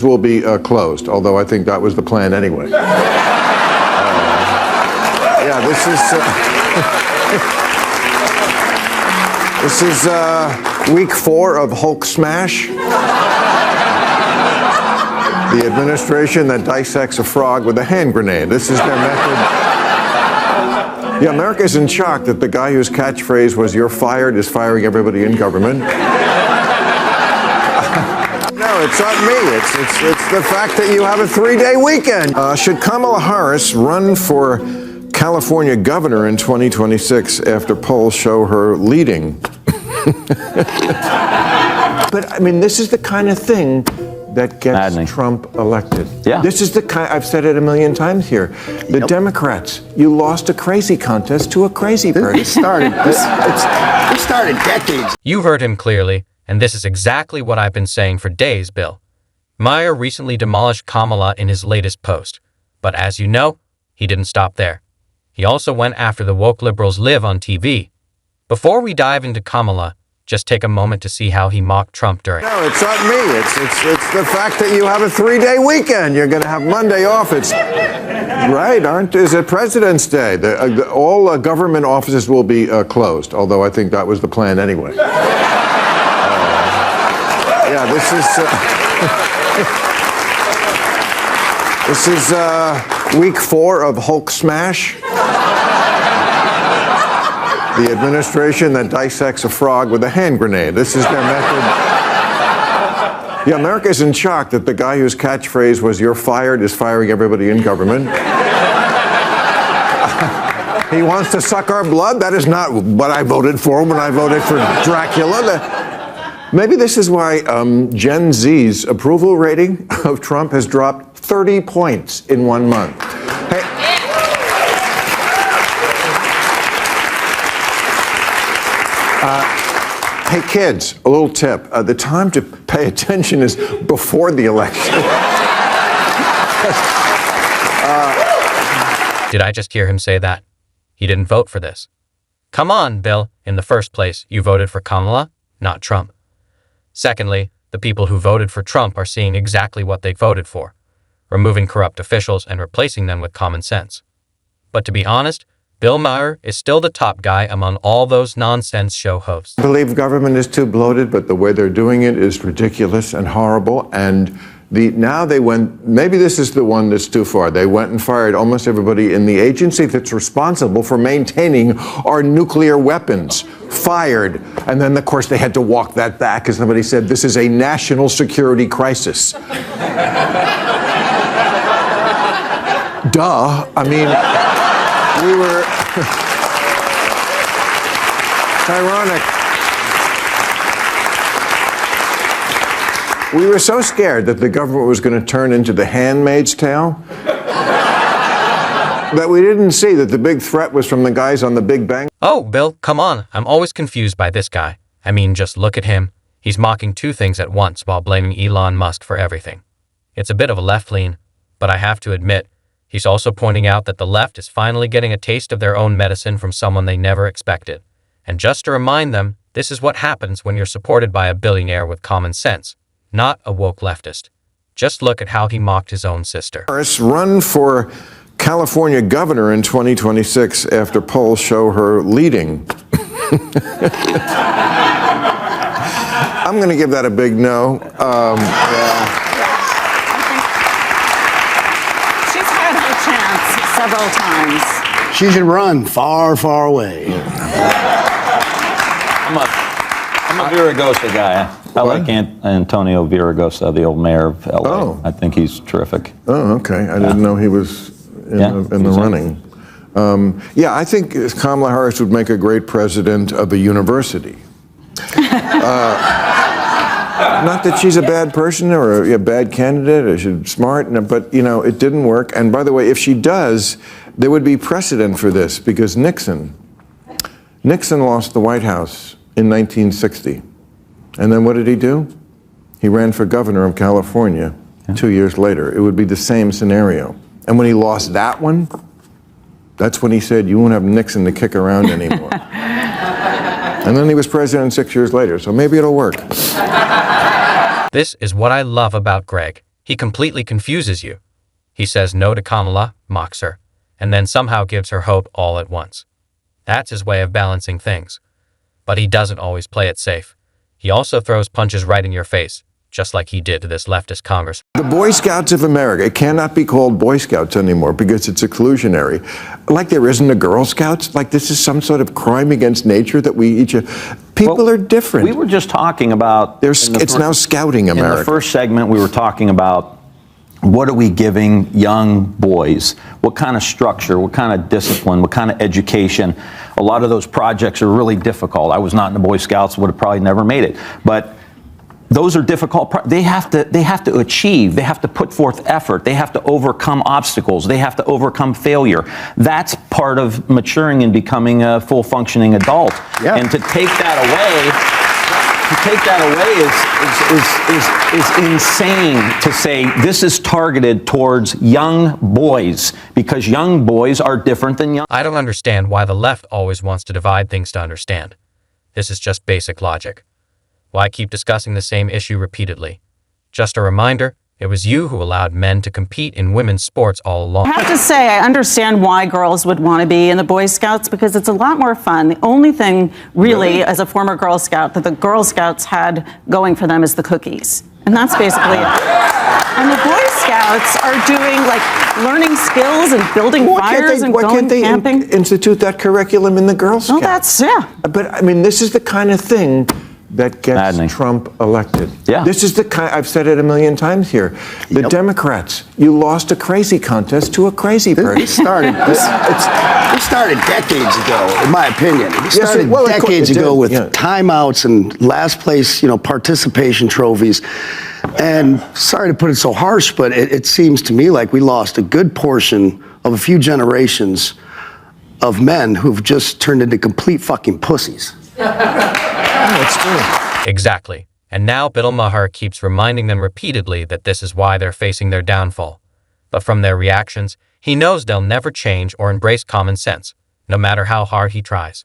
will be closed, although I think that was the plan anyway. Yeah, this is week 4 of Hulk Smash. The administration that dissects a frog with a hand grenade. This is their method. Yeah, America's in shock that the guy whose catchphrase was "you're fired" is firing everybody in government. No, it's not me. It's the fact that you have a 3-day weekend. Should Kamala Harris run for California governor in 2026 after polls show her leading? But I mean, this is the kind of thing that gets Trump elected. Yeah. This is the kind, I've said it a million times here. The Democrats, you lost a crazy contest to a crazy person. This started decades. You heard him clearly, and this is exactly what I've been saying for days, Bill. Maher recently demolished Kamala in his latest post, but as you know, he didn't stop there. He also went after the woke liberals live on TV. Before we dive into Kamala, just take a moment to see how he mocked Trump during. No, it's not me. It's the fact that you have a 3-day weekend. You're going to have Monday off. It's right, is it President's Day? All government offices will be closed, although I think that was the plan anyway. Yeah, this is week 4 of Hulk Smash. The administration that dissects a frog with a hand grenade. This is their method. Yeah, America's in shock that the guy whose catchphrase was "you're fired" is firing everybody in government. He wants to suck our blood. That is not what I voted for when I voted for Dracula. Maybe this is why Gen Z's approval rating of Trump has dropped 30 points in 1 month. Hey kids, a little tip. The time to pay attention is before the election. Did I just hear him say that? He didn't vote for this. Come on, Bill. In the first place, you voted for Kamala, not Trump. Secondly, the people who voted for Trump are seeing exactly what they voted for, removing corrupt officials and replacing them with common sense. But to be honest, Bill Maher is still the top guy among all those nonsense show hosts. I believe government is too bloated, but the way they're doing it is ridiculous and horrible. And now they went, maybe this is the one that's too far. They went and fired almost everybody in the agency that's responsible for maintaining our nuclear weapons. Fired. And then, of course, they had to walk that back because somebody said this is a national security crisis. Duh. I mean, we were ironic. We were so scared that the government was going to turn into The Handmaid's Tale that we didn't see that the big threat was from the guys on The Big Bang. Oh, Bill, come on. I'm always confused by this guy. I mean, just look at him. He's mocking 2 things at once while blaming Elon Musk for everything. It's a bit of a left lean, but I have to admit, he's also pointing out that the left is finally getting a taste of their own medicine from someone they never expected. And just to remind them, this is what happens when you're supported by a billionaire with common sense, not a woke leftist. Just look at how he mocked his own sister. Harris run for California governor in 2026 after polls show her leading. I'm going to give that a big no. Yeah. Several times. She should run far, far away. I'm a Viragosa guy. I like Antonio Viragosa, the old mayor of LA. Oh. I think he's terrific. Oh, okay. I didn't know he was in the running. Yeah, I think Kamala Harris would make a great president of a university. Not that she's a bad person or a bad candidate or she's smart, but, you know, it didn't work. And by the way, if she does, there would be precedent for this because Nixon lost the White House in 1960. And then what did he do? He ran for governor of California 2 years later. It would be the same scenario. And when he lost that one, that's when he said, you won't have Nixon to kick around anymore. And then he was president 6 years later, so maybe it'll work. This is what I love about Greg. He completely confuses you. He says no to Kamala, mocks her, and then somehow gives her hope all at once. That's his way of balancing things. But he doesn't always play it safe. He also throws punches right in your face, just like he did to this leftist congressman. The Boy Scouts of America, it cannot be called Boy Scouts anymore because it's exclusionary. Like there isn't a Girl Scouts, like this is some sort of crime against nature that we each... People are different. We were just talking about... It's now Scouting America. In the first segment, we were talking about what are we giving young boys? What kind of structure, what kind of discipline, what kind of education? A lot of those projects are really difficult. I was not in the Boy Scouts, would have probably never made it. But those are difficult. They have to achieve. They have to put forth effort. They have to overcome obstacles. They have to overcome failure. That's part of maturing and becoming a full functioning adult. Yeah. And to take that away is insane. To say this is targeted towards young boys because young boys are different than young. I don't understand why the left always wants to divide things to understand. This is just basic logic. Why keep discussing the same issue repeatedly? Just a reminder, it was you who allowed men to compete in women's sports all along. I have to say, I understand why girls would want to be in the Boy Scouts because it's a lot more fun. The only thing, really, as a former Girl Scout, that the Girl Scouts had going for them is the cookies. And that's basically it. And the Boy Scouts are doing, like, learning skills and building fires and going camping. Institute that curriculum in the Girl Scouts? No, that's, yeah. But, I mean, this is the kind of thing that gets Maddening. Trump elected. Yeah. This is the kind, I've said it a million times here. The Democrats, you lost a crazy contest to a crazy person. It started decades ago, in my opinion. It started well, decades ago with yeah. timeouts and last place, participation trophies. And sorry to put it so harsh, but it seems to me like we lost a good portion of a few generations of men who've just turned into complete fucking pussies. Oh, it's true. Exactly. And now Bill Maher keeps reminding them repeatedly that this is why they're facing their downfall. But from their reactions, he knows they'll never change or embrace common sense, no matter how hard he tries.